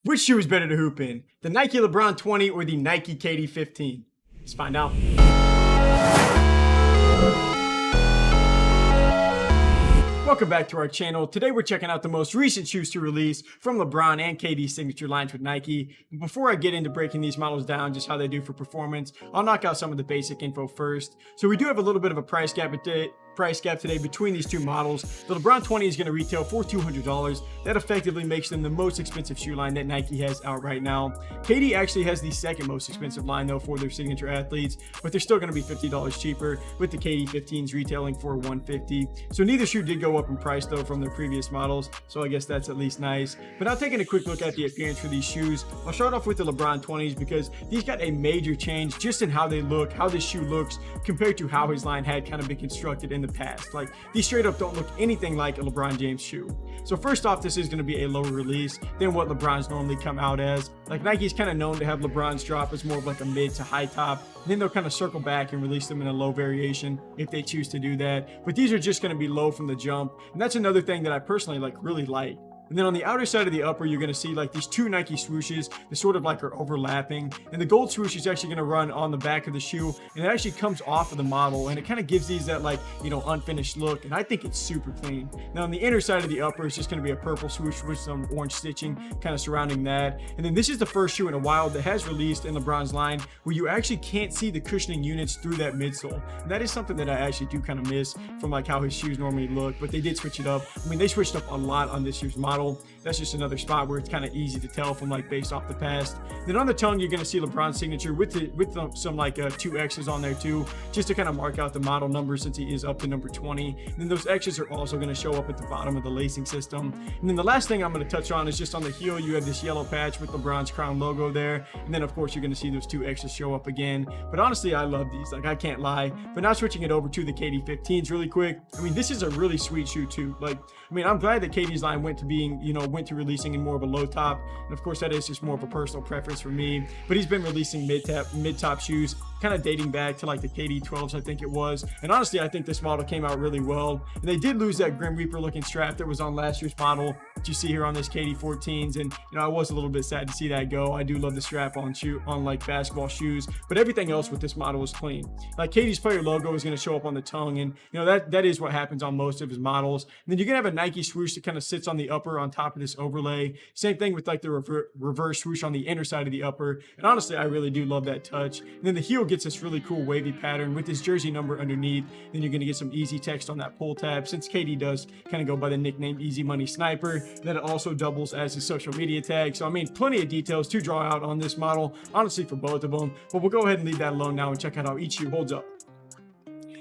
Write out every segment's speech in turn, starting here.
Which shoe is better to hoop in? The Nike LeBron 20 or the Nike KD 15? Let's find out. Welcome back to our channel. Today we're checking out the most recent shoes to release from LeBron and KD signature lines with Nike. Before I get into breaking these models down, just how they do for performance, I'll knock out some of the basic info first. So we do have a little bit of a price gap today between these two models. The LeBron 20 is going to retail for $200. That effectively makes them the most expensive shoe line that Nike has out right now. KD actually has the second most expensive line though for their signature athletes, but they're still going to be $50 cheaper, with the KD 15s retailing for $150. So neither shoe did go up in price though from their previous models, so I guess that's at least nice. But now taking a quick look at the appearance for these shoes, I'll start off with the LeBron 20s because these got a major change just in how they look, how this shoe looks compared to how his line had kind of been constructed in the past. Like, these straight up don't look anything like a LeBron James shoe. So first off, this is going to be a lower release than what LeBron's normally come out as. Like, Nike's kind of known to have LeBron's drop as more of like a mid to high top, and then they'll kind of circle back and release them in a low variation if they choose to do that. But these are just going to be low from the jump, and that's another thing that I personally really like. And then on the outer side of the upper, you're going to see like these two Nike swooshes that sort of like are overlapping. And the gold swoosh is actually going to run on the back of the shoe, and it actually comes off of the model, and it kind of gives these that unfinished look. And I think it's super clean. Now on the inner side of the upper, it's just going to be a purple swoosh with some orange stitching kind of surrounding that. And then this is the first shoe in a while that has released in LeBron's line where you actually can't see the cushioning units through that midsole. And that is something that I actually do kind of miss from like how his shoes normally look, but they did switch it up. I mean, they switched up a lot on this year's model. That's just another spot where it's kind of easy to tell from like based off the past. Then on the tongue, you're going to see LeBron's signature with some like two X's on there too, just to kind of mark out the model number since he is up to number 20. And then those X's are also going to show up at the bottom of the lacing system. And then the last thing I'm going to touch on is just on the heel, you have this yellow patch with LeBron's crown logo there. And then of course you're going to see those two X's show up again. But honestly, I love these, like I can't lie. But now switching it over to the KD 15s really quick. I mean, this is a really sweet shoe too. Like, I mean, I'm glad that KD's line went to releasing in more of a low top, and of course that is just more of a personal preference for me, but he's been releasing mid top shoes kind of dating back to like the KD 12s, I think it was. And honestly, I think this model came out really well. And they did lose that Grim Reaper looking strap that was on last year's model that you see here on this KD 14s, and I was a little bit sad to see that go. I do love the strap on like basketball shoes, but everything else with this model is clean. Like, KD's player logo is going to show up on the tongue, and that is what happens on most of his models. And then you're going to have a Nike swoosh that kind of sits on the upper on top of this overlay. Same thing with like the reverse swoosh on the inner side of the upper, and honestly I really do love that touch. And then the heel gets this really cool wavy pattern with this jersey number underneath. Then you're going to get some easy text on that pull tab, since KD does kind of go by the nickname Easy Money Sniper. Then it also doubles as his social media tag. So I mean, plenty of details to draw out on this model, honestly, for both of them. But we'll go ahead and leave that alone now and check out how each shoe holds up.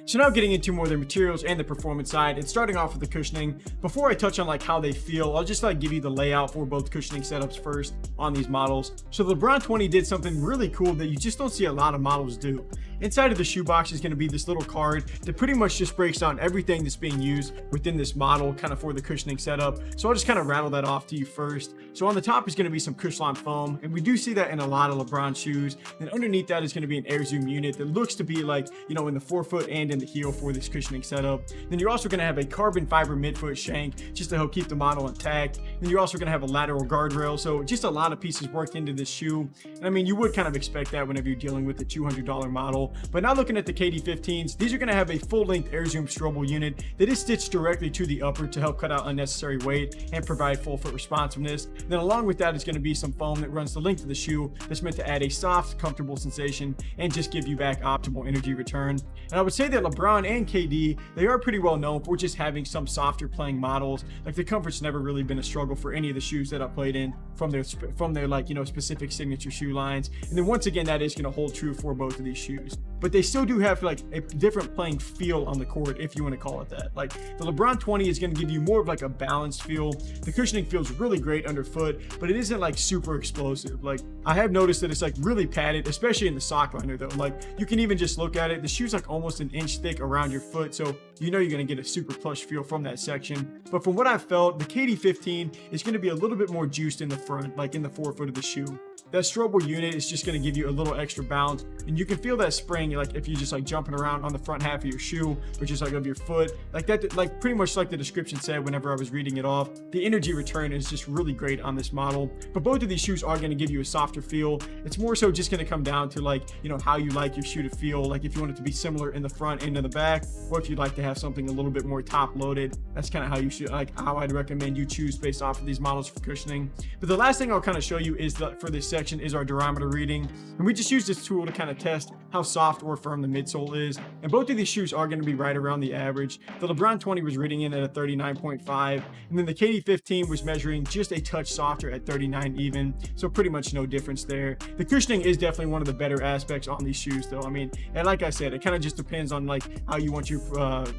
So now getting into more of the materials and the performance side, and starting off with the cushioning. Before I touch on like how they feel, I'll just like give you the layout for both cushioning setups first on these models. So the LeBron 20 did something really cool that you just don't see a lot of models do. Inside of the shoebox is going to be this little card that pretty much just breaks down everything that's being used within this model kind of for the cushioning setup. So I'll just kind of rattle that off to you first. So on the top is going to be some Cushlon foam, and we do see that in a lot of LeBron shoes. And underneath that is going to be an air zoom unit that looks to be like, in the forefoot and in the heel for this cushioning setup. Then you're also going to have a carbon fiber midfoot shank just to help keep the model intact. Then you're also going to have a lateral guardrail. So just a lot of pieces worked into this shoe. And I mean, you would kind of expect that whenever you're dealing with a $200 model. But now looking at the KD 15s, these are going to have a full-length air zoom strobel unit that is stitched directly to the upper to help cut out unnecessary weight and provide full foot responsiveness. Then along with that is going to be some foam that runs the length of the shoe that's meant to add a soft, comfortable sensation and just give you back optimal energy return. And I would say that LeBron and KD, they are pretty well known for just having some softer playing models. Like, the comfort's never really been a struggle for any of the shoes that I played in from their specific signature shoe lines. And then once again, that is going to hold true for both of these shoes. But they still do have like a different playing feel on the court, if you want to call it that. Like, the LeBron 20 is going to give you more of like a balanced feel. The cushioning feels really great underfoot, but it isn't like super explosive. Like, I have noticed that it's like really padded, especially in the sock liner though. Like, you can even just look at it, the shoe's like almost an inch thick around your foot, so you know you're going to get a super plush feel from that section. But from what I've felt, the KD15 is going to be a little bit more juiced in the front, like in the forefoot of the shoe. That strobel unit is just going to give you a little extra bounce, and you can feel that spring like if you're just like jumping around on the front half of your shoe, or just like of your foot, like that, like pretty much like the description said whenever I was reading it off. The energy return is just really great on this model. But both of these shoes are going to give you a softer feel. It's more so just going to come down to like, you know, how you like your shoe to feel. Like if you want it to be similar in the front and in the back, or if you'd like to have something a little bit more top loaded. That's kind of how you should, like how I'd recommend you choose based off of these models for cushioning. But the last thing I'll kind of show you is for this section is our durometer reading, and we just use this tool to kind of test how soft or firm the midsole is. And both of these shoes are going to be right around the average. The Lebron 20 was reading in at a 39.5, and then the KD15 was measuring just a touch softer at 39 even, so pretty much no difference there. The cushioning is definitely one of the better aspects on these shoes though. I mean, and like I said, it kind of just depends on like how you want your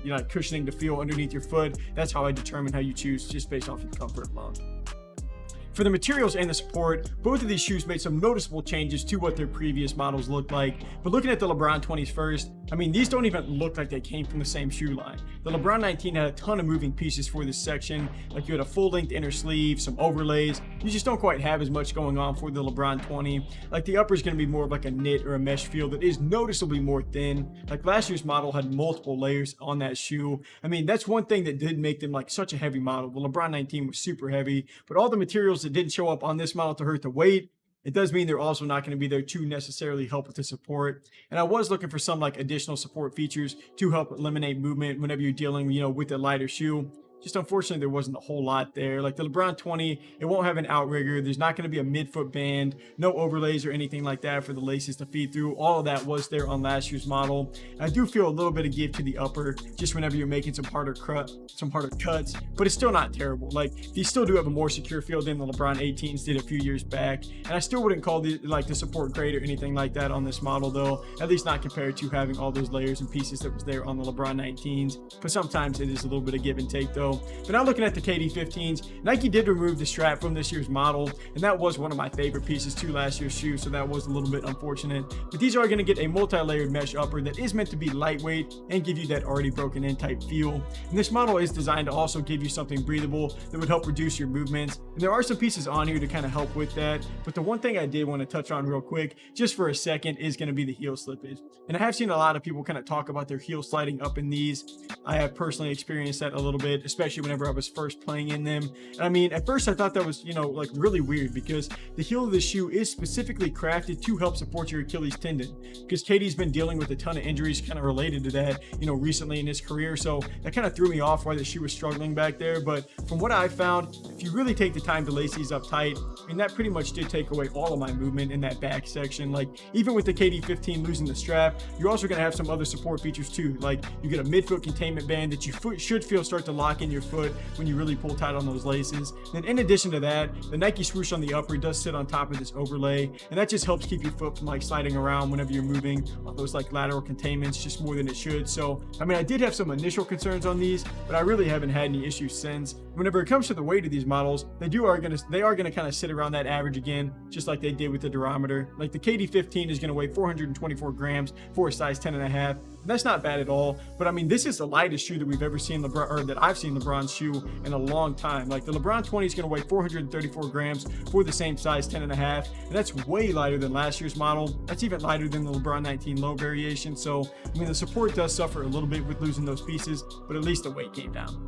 you know, cushioning to feel underneath your foot. That's how I determine how you choose, just based off of the comfort alone. For the materials and the support, both of these shoes made some noticeable changes to what their previous models looked like. But looking at the Lebron 20s first, I mean, these don't even look like they came from the same shoe line. The Lebron 19 had a ton of moving pieces for this section. Like you had a full-length inner sleeve, some overlays. You just don't quite have as much going on for the Lebron 20. Like the upper is going to be more of like a knit or a mesh feel that is noticeably more thin. Like last year's model had multiple layers on that shoe. I mean, that's one thing that did make them like such a heavy model. The Lebron 19 was super heavy, but all the materials that didn't show up on this model to hurt the weight, it does mean they're also not going to be there to necessarily help with the support. And I was looking for some like additional support features to help eliminate movement whenever you're dealing, you know, with a lighter shoe. Just unfortunately, there wasn't a whole lot there. Like the Lebron 20, it won't have an outrigger. There's not going to be a midfoot band, no overlays or anything like that for the laces to feed through. All of that was there on last year's model. I do feel a little bit of give to the upper, just whenever you're making some harder cuts, but it's still not terrible. Like these still do have a more secure feel than the Lebron 18s did a few years back. And I still wouldn't call the support great or anything like that on this model though, at least not compared to having all those layers and pieces that was there on the Lebron 19s. But sometimes it is a little bit of give and take though. But now looking at the KD15s, Nike did remove the strap from this year's model, and that was one of my favorite pieces to last year's shoe, so that was a little bit unfortunate. But these are going to get a multi-layered mesh upper that is meant to be lightweight and give you that already broken in type feel. And this model is designed to also give you something breathable that would help reduce your movements. And there are some pieces on here to kind of help with that. But the one thing I did want to touch on real quick, just for a second, is going to be the heel slippage. And I have seen a lot of people kind of talk about their heel sliding up in these. I have personally experienced that a little bit, especially whenever I was first playing in them. And I mean, at first I thought that was, you know, like really weird, because the heel of the shoe is specifically crafted to help support your Achilles tendon, because KD's been dealing with a ton of injuries kind of related to that, you know, recently in his career. So that kind of threw me off why the shoe was struggling back there. But from what I found, if you really take the time to lace these up tight, I mean, that pretty much did take away all of my movement in that back section. Like even with the KD15 losing the strap, you're also going to have some other support features too. Like you get a midfoot containment band that you should feel start to lock in your foot when you really pull tight on those laces. And in addition to that, the Nike swoosh on the upper does sit on top of this overlay, and that just helps keep your foot from like sliding around whenever you're moving on those like lateral containments just more than it should. So I mean, I did have some initial concerns on these, but I really haven't had any issues since. Whenever it comes to the weight of these models, they are gonna kind of sit around that average again, just like they did with the durometer. Like the KD15 is gonna weigh 424 grams for a size 10.5. That's not bad at all. But I mean, this is the lightest shoe that we've ever seen that I've seen LeBron's shoe in a long time. Like the Lebron 20 is going to weigh 434 grams for the same size 10.5, and that's way lighter than last year's model. That's even lighter than the Lebron 19 low variation. So I mean, the support does suffer a little bit with losing those pieces, but at least the weight came down.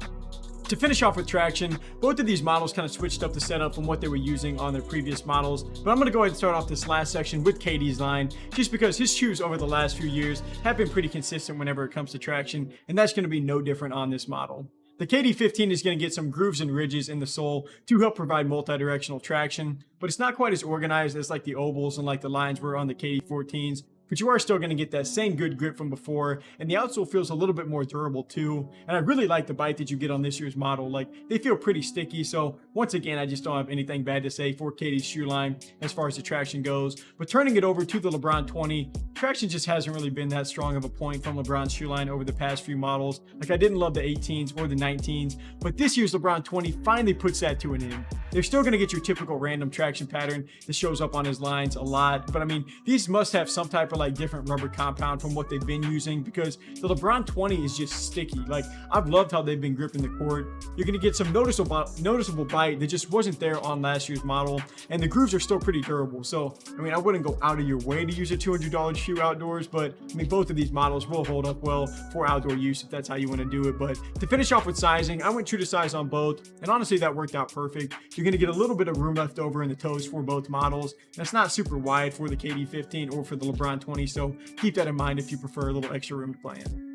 To finish off with traction, both of these models kind of switched up the setup from what they were using on their previous models, but I'm going to go ahead and start off this last section with KD's line, just because his shoes over the last few years have been pretty consistent whenever it comes to traction, and that's going to be no different on this model. The KD15 is going to get some grooves and ridges in the sole to help provide multi-directional traction, but it's not quite as organized as like the ovals and like the lines were on the KD14s. But you are still going to get that same good grip from before, and the outsole feels a little bit more durable too. And I really like the bite that you get on this year's model. Like, they feel pretty sticky, so once again, I just don't have anything bad to say for KD's shoe line as far as the traction goes. But turning it over to the Lebron 20, traction just hasn't really been that strong of a point from LeBron's shoe line over the past few models. Like, I didn't love the 18s or the 19s, but this year's LeBron 20 finally puts that to an end. They're still going to get your typical random traction pattern that shows up on his lines a lot. But I mean, these must have some type of like different rubber compound from what they've been using, because the LeBron 20 is just sticky. Like, I've loved how they've been gripping the court. You're going to get some noticeable bite that just wasn't there on last year's model, and the grooves are still pretty durable. So I mean, I wouldn't go out of your way to use a $200 shoe outdoors, but I mean, both of these models will hold up well for outdoor use if that's how you want to do it. But to finish off with sizing, I went true to size on both, and honestly that worked out perfect. You're going to get a little bit of room left over in the toes for both models. That's not super wide for the KD 15 or for the LeBron 20, so keep that in mind if you prefer a little extra room to play in.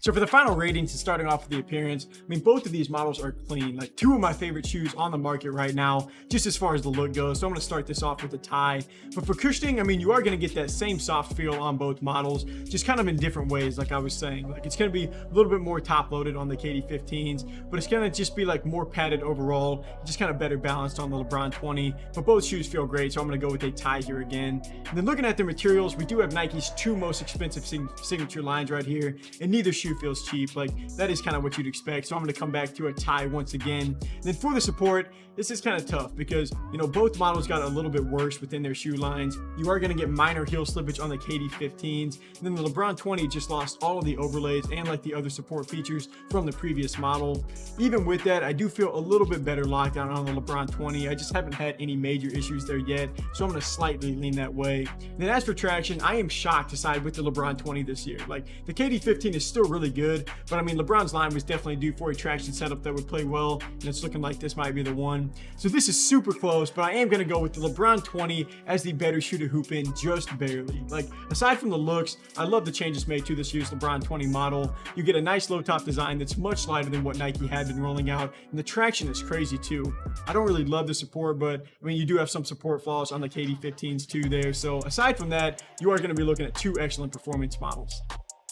So for the final ratings, and starting off with the appearance, I mean, both of these models are clean. Like, two of my favorite shoes on the market right now, just as far as the look goes. So I'm going to start this off with a tie. But for cushioning, I mean, you are going to get that same soft feel on both models, just kind of in different ways, like I was saying. Like, it's going to be a little bit more top loaded on the KD 15s, but it's going to just be like more padded overall, just kind of better balanced on the LeBron 20. But both shoes feel great, so I'm going to go with a tie here again. And then looking at the materials, we do have Nike's two most expensive signature lines right here, and neither shoe feels cheap. Like, that is kind of what you'd expect. So I'm going to come back to a tie once again. And then for the support, this is kind of tough because, you know, both models got a little bit worse within their shoe lines. You are going to get minor heel slippage on the KD 15s. And then the LeBron 20 just lost all of the overlays and like the other support features from the previous model. Even with that, I do feel a little bit better lockdown on the LeBron 20. I just haven't had any major issues there yet, so I'm going to slightly lean that way. And then as for traction, I am shocked to side with the LeBron 20 this year. Like, the KD 15 is still really good, but I mean, LeBron's line was definitely due for a traction setup that would play well, and it's looking like this might be the one. So this is super close, but I am going to go with the LeBron 20 as the better shoe to hoop in, just barely. Like, aside from the looks, I love the changes made to this year's LeBron 20 model. You get a nice low top design that's much lighter than what Nike had been rolling out, and the traction is crazy too. I don't really love the support, but I mean, you do have some support flaws on the KD 15s too there. So aside from that, you are going to be looking at two excellent performance models.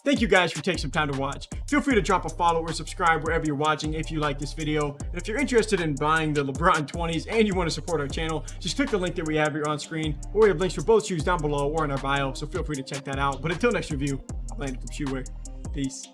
Thank you guys for taking some time to watch. Feel free to drop a follow or subscribe wherever you're watching if you like this video. And if you're interested in buying the LeBron 20s and you want to support our channel, just click the link that we have here on screen, or we have links for both shoes down below or in our bio, so feel free to check that out. But until next review, I'm Landon from Shoewear. Peace.